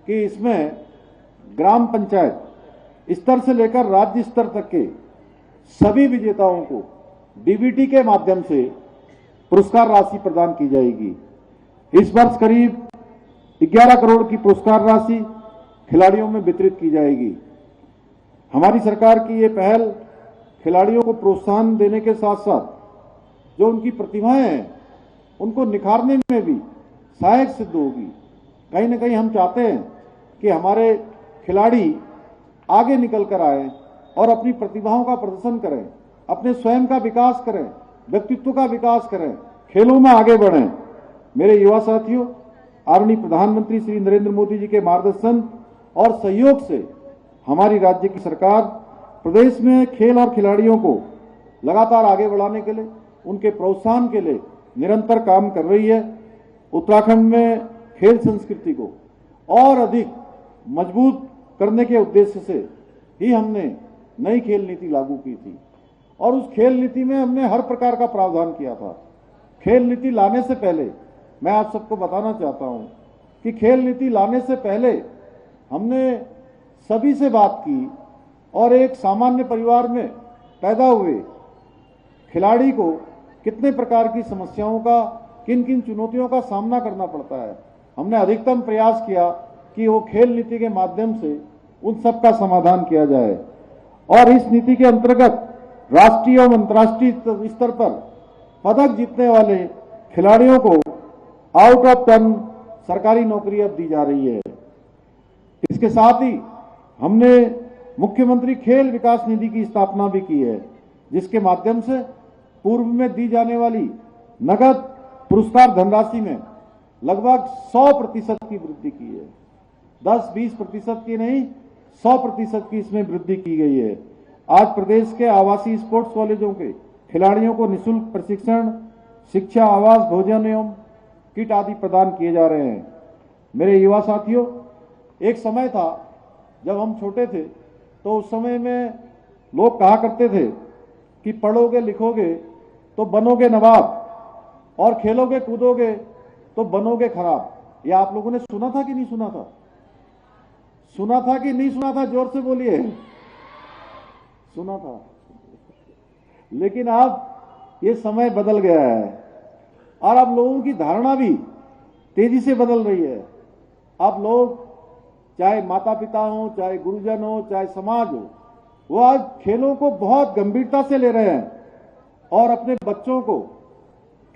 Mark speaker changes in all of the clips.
Speaker 1: कि इसमें ग्राम पंचायत स्तर से लेकर राज्य स्तर तक के सभी विजेताओं को डीबीटी के माध्यम से पुरस्कार राशि प्रदान की जाएगी। इस वर्ष करीब 11 करोड़ की पुरस्कार राशि खिलाड़ियों में वितरित की जाएगी। हमारी सरकार की ये पहल खिलाड़ियों को प्रोत्साहन देने के साथ साथ जो उनकी प्रतिभाएं हैं उनको निखारने में भी सहायक सिद्ध होगी। कहीं ना कहीं हम चाहते हैं कि हमारे खिलाड़ी आगे निकल कर आए और अपनी प्रतिभाओं का प्रदर्शन करें, अपने स्वयं का विकास करें, व्यक्तित्व का विकास करें, खेलों में आगे बढ़ें। मेरे युवा साथियों, आदरणीय प्रधानमंत्री श्री नरेंद्र मोदी जी के मार्गदर्शन और सहयोग से हमारी राज्य की सरकार प्रदेश में खेल और खिलाड़ियों को लगातार आगे बढ़ाने के लिए, उनके प्रोत्साहन के लिए निरंतर काम कर रही है। उत्तराखंड में खेल संस्कृति को और अधिक मजबूत करने के उद्देश्य से ही हमने नई खेल नीति लागू की थी और उस खेल नीति में हमने हर प्रकार का प्रावधान किया था। खेल नीति लाने से पहले मैं आप सबको बताना चाहता हूं कि खेल नीति लाने से पहले हमने सभी से बात की और एक सामान्य परिवार में पैदा हुए खिलाड़ी को कितने प्रकार की समस्याओं का, किन किन चुनौतियों का सामना करना पड़ता है, हमने अधिकतम प्रयास किया कि वो खेल नीति के माध्यम से उन सब का समाधान किया जाए। और इस नीति के अंतर्गत राष्ट्रीय और अंतर्राष्ट्रीय स्तर पर पदक जीतने वाले खिलाड़ियों को आउट ऑफ टर्न सरकारी नौकरी अब दी जा रही है। इसके साथ ही हमने मुख्यमंत्री खेल विकास निधि की स्थापना भी की है, जिसके माध्यम से पूर्व में दी जाने वाली नगद पुरस्कार धनराशि में लगभग 100% की वृद्धि की है। 10-20% की नहीं, 100% की इसमें वृद्धि की गई है। आज प्रदेश के आवासीय स्पोर्ट्स कॉलेजों के खिलाड़ियों को निःशुल्क प्रशिक्षण, शिक्षा, आवास, भोजन एवं किट आदि प्रदान किए जा रहे हैं। मेरे युवा साथियों, एक समय था जब हम छोटे थे तो उस समय में लोग कहा करते थे कि पढ़ोगे लिखोगे तो बनोगे नवाब और खेलोगे कूदोगे तो बनोगे खराब। यह आप लोगों ने सुना था कि नहीं सुना था? सुना था कि नहीं सुना था? जोर से बोलिए। सुना था। लेकिन अब ये समय बदल गया है और अब लोगों की धारणा भी तेजी से बदल रही है। अब लोग, चाहे माता पिता हो, चाहे गुरुजन हो, चाहे समाज हो, वो आज खेलों को बहुत गंभीरता से ले रहे हैं और अपने बच्चों को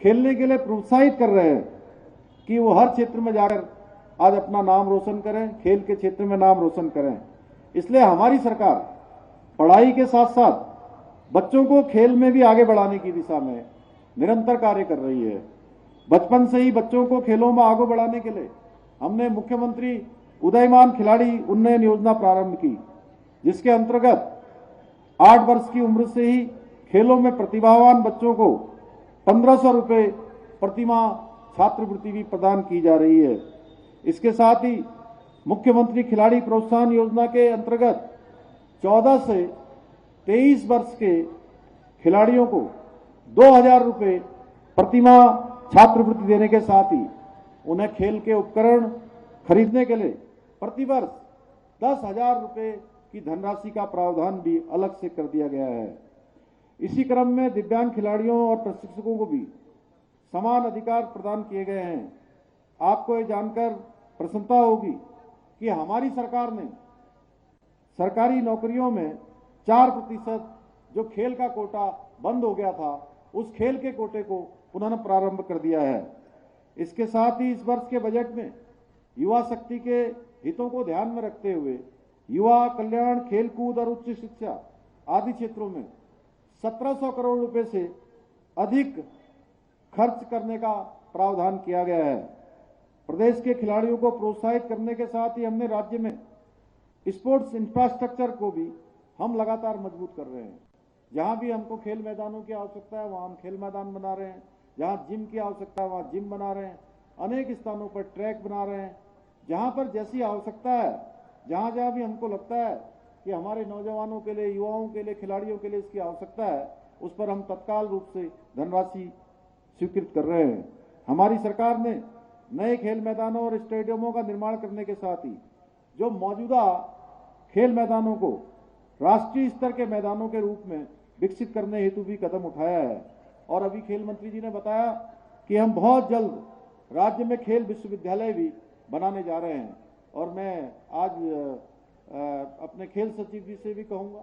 Speaker 1: खेलने के लिए प्रोत्साहित कर रहे हैं कि वो हर क्षेत्र में जाकर आज अपना नाम रोशन करें, खेल के क्षेत्र में नाम रोशन करें। इसलिए हमारी सरकार पढ़ाई के साथ साथ बच्चों को खेल में भी आगे बढ़ाने की दिशा में निरंतर कार्य कर रही है। बचपन से ही बच्चों को खेलों में आगे बढ़ाने के लिए हमने मुख्यमंत्री उदयमान खिलाड़ी उन्नयन योजना प्रारंभ की, जिसके अंतर्गत 8 वर्ष की उम्र से ही खेलों में प्रतिभावान बच्चों को 1500 रुपए प्रतिमाह छात्रवृत्ति भी प्रदान की जा रही है। इसके साथ ही मुख्यमंत्री खिलाड़ी प्रोत्साहन योजना के अंतर्गत 14 से 23 वर्ष के खिलाड़ियों को 2000 रुपए प्रतिमाह छात्रवृत्ति देने के साथ ही उन्हें खेल के उपकरण खरीदने के लिए प्रतिवर्ष 10,000 रुपए की धनराशि का प्रावधान भी अलग से कर दिया गया है। इसी क्रम में दिव्यांग खिलाड़ियों और प्रशिक्षकों को भी समान अधिकार प्रदान किए गए हैं। आपको ये जानकर प्रसन्नता होगी कि हमारी सरकार ने सरकारी नौकरियों में 4% जो खेल का कोटा बंद हो गया था, उस खेल के कोटे को पुनः प्रारंभ कर दिया है। इसके साथ ही इस वर्ष के बजट में युवा शक्ति के हितों को ध्यान में रखते हुए युवा कल्याण, खेलकूद और उच्च शिक्षा आदि क्षेत्रों में 1700 करोड़ रुपए से अधिक खर्च करने का प्रावधान किया गया है। प्रदेश के खिलाड़ियों को प्रोत्साहित करने के साथ ही हमने राज्य में स्पोर्ट्स इंफ्रास्ट्रक्चर को भी हम लगातार मजबूत कर रहे हैं। जहां भी हमको खेल मैदानों की आवश्यकता है वहां हम खेल मैदान बना रहे हैं, जहां जिम की आवश्यकता है वहां जिम बना रहे हैं, अनेक स्थानों पर ट्रैक बना रहे हैं। जहां पर जैसी आवश्यकता है, जहां जहां भी हमको लगता है कि हमारे नौजवानों के लिए, युवाओं के लिए, खिलाड़ियों के लिए इसकी आवश्यकता है, उस पर हम तत्काल रूप से धनराशि स्वीकृत कर रहे हैं। हमारी सरकार ने नए खेल मैदानों और स्टेडियमों का निर्माण करने के साथ ही जो मौजूदा खेल मैदानों को राष्ट्रीय स्तर के मैदानों के रूप में विकसित करने हेतु भी कदम उठाया है। और अभी खेल मंत्री जी ने बताया कि हम बहुत जल्द राज्य में खेल विश्वविद्यालय भी बनाने जा रहे हैं। और मैं आज अपने खेल सचिव जी से भी कहूंगा,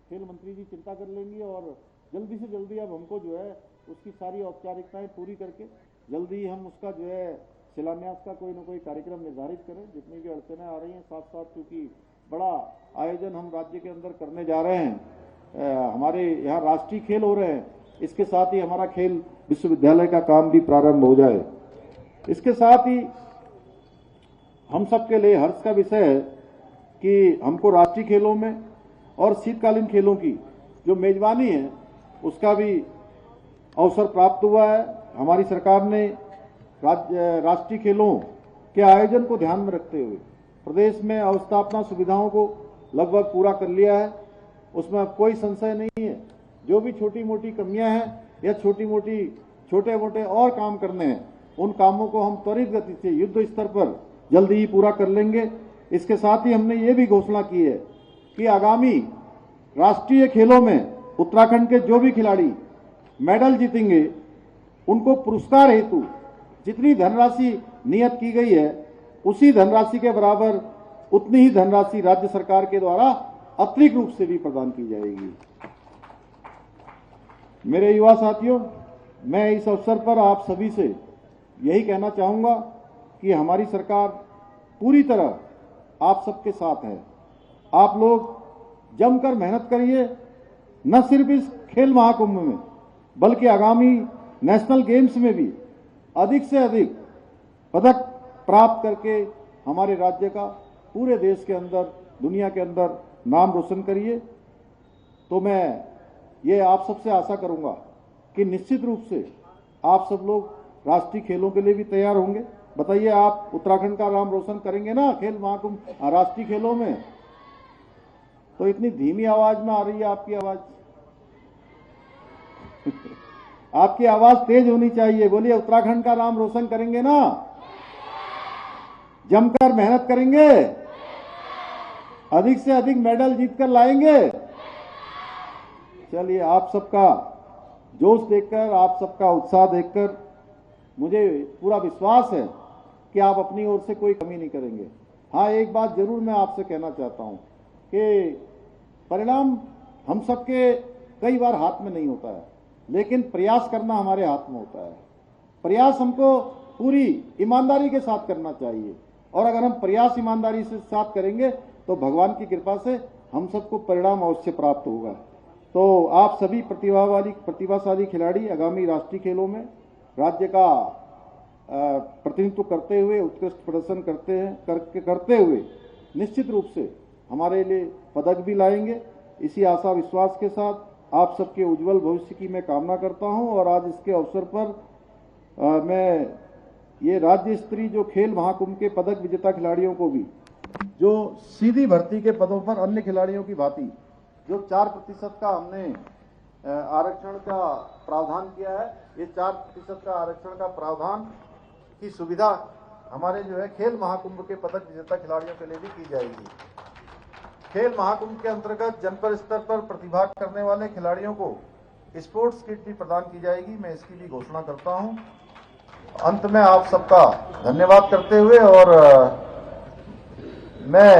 Speaker 1: खेल मंत्री जी चिंता कर लेंगे और जल्दी से जल्दी अब हमको जो है उसकी सारी औपचारिकताएं पूरी करके जल्दी ही हम उसका जो है शिलान्यास का कोई न कोई कार्यक्रम निर्धारित करें। जितनी भी अड़चनें आ रही हैं, साथ साथ क्योंकि बड़ा आयोजन हम राज्य के अंदर करने जा रहे हैं, हमारे यहाँ राष्ट्रीय खेल हो रहे हैं, इसके साथ ही हमारा खेल विश्वविद्यालय का काम भी प्रारंभ हो जाए। इसके साथ ही हम सबके लिए हर्ष का विषय है कि हमको राष्ट्रीय खेलों में और शीतकालीन खेलों की जो मेजबानी है उसका भी अवसर प्राप्त हुआ है। हमारी सरकार ने राष्ट्रीय खेलों के आयोजन को ध्यान में रखते हुए प्रदेश में अवस्थापना सुविधाओं को लगभग पूरा कर लिया है। उसमें कोई संशय नहीं है। जो भी छोटी मोटी कमियां हैं या छोटे मोटे और काम करने हैं, उन कामों को हम त्वरित गति से युद्ध स्तर पर जल्दी ही पूरा कर लेंगे। इसके साथ ही हमने ये भी घोषणा की है कि आगामी राष्ट्रीय खेलों में उत्तराखंड के जो भी खिलाड़ी मेडल जीतेंगे उनको पुरस्कार हेतु जितनी धनराशि नियत की गई है उसी धनराशि के बराबर उतनी ही धनराशि राज्य सरकार के द्वारा अतिरिक्त रूप से भी प्रदान की जाएगी। मेरे युवा साथियों, मैं इस अवसर पर आप सभी से यही कहना चाहूंगा कि हमारी सरकार पूरी तरह आप सबके साथ है। आप लोग जमकर मेहनत करिए, न सिर्फ इस खेल महाकुंभ में बल्कि आगामी नेशनल गेम्स में भी अधिक से अधिक पदक प्राप्त करके हमारे राज्य का पूरे देश के अंदर, दुनिया के अंदर नाम रोशन करिए। तो मैं ये आप सबसे आशा करूंगा कि निश्चित रूप से आप सब लोग राष्ट्रीय खेलों के लिए भी तैयार होंगे। बताइए, आप उत्तराखंड का नाम रोशन करेंगे ना खेल महाकुंभ राष्ट्रीय खेलों में? तो इतनी धीमी आवाज में आ रही है आपकी आवाज। आपकी आवाज तेज होनी चाहिए। बोलिए, उत्तराखंड का नाम रोशन करेंगे ना? जमकर मेहनत करेंगे, अधिक से अधिक मेडल जीतकर लाएंगे। चलिए, आप सबका जोश देखकर, आप सबका उत्साह देखकर मुझे पूरा विश्वास है कि आप अपनी ओर से कोई कमी नहीं करेंगे। हाँ, एक बात जरूर मैं आपसे कहना चाहता हूं कि परिणाम हम सबके कई बार हाथ में नहीं होता है, लेकिन प्रयास करना हमारे हाथ में होता है। प्रयास हमको पूरी ईमानदारी के साथ करना चाहिए और अगर हम प्रयास ईमानदारी से साथ करेंगे तो भगवान की कृपा से हम सबको परिणाम अवश्य प्राप्त होगा। तो आप सभी प्रतिभाशाली खिलाड़ी आगामी राष्ट्रीय खेलों में राज्य का प्रतिनिधित्व करते हुए, उत्कृष्ट प्रदर्शन करते हुए निश्चित रूप से हमारे लिए पदक भी लाएंगे। इसी आशा विश्वास के साथ आप सबके उज्जवल भविष्य की मैं कामना करता हूं। और आज इसके अवसर पर मैं ये राज्य स्तरीय जो खेल महाकुंभ के पदक विजेता खिलाड़ियों को भी, जो सीधी भर्ती के पदों पर अन्य खिलाड़ियों की भांति जो 4% का हमने आरक्षण का प्रावधान किया है, ये 4% का आरक्षण का प्रावधान की सुविधा हमारे जो है खेल महाकुंभ के पदक विजेता खिलाड़ियों के लिए भी की जाएगी। खेल महाकुंभ के अंतर्गत जनपद स्तर पर प्रतिभाग करने वाले खिलाड़ियों को स्पोर्ट्स किट भी प्रदान की जाएगी। मैं इसकी भी घोषणा करता हूं। अंत में आप सबका धन्यवाद करते हुए और मैं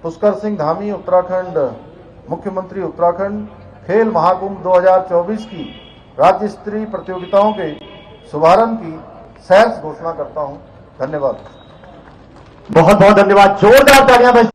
Speaker 1: पुष्कर सिंह धामी, उत्तराखंड मुख्यमंत्री उत्तराखंड, खेल महाकुंभ 2024 की राज्य स्तरीय प्रतियोगिताओं के शुभारंभ की सहर्ष घोषणा करता हूं। धन्यवाद।
Speaker 2: बहुत बहुत धन्यवाद। जोरदार तालियां बजाइए।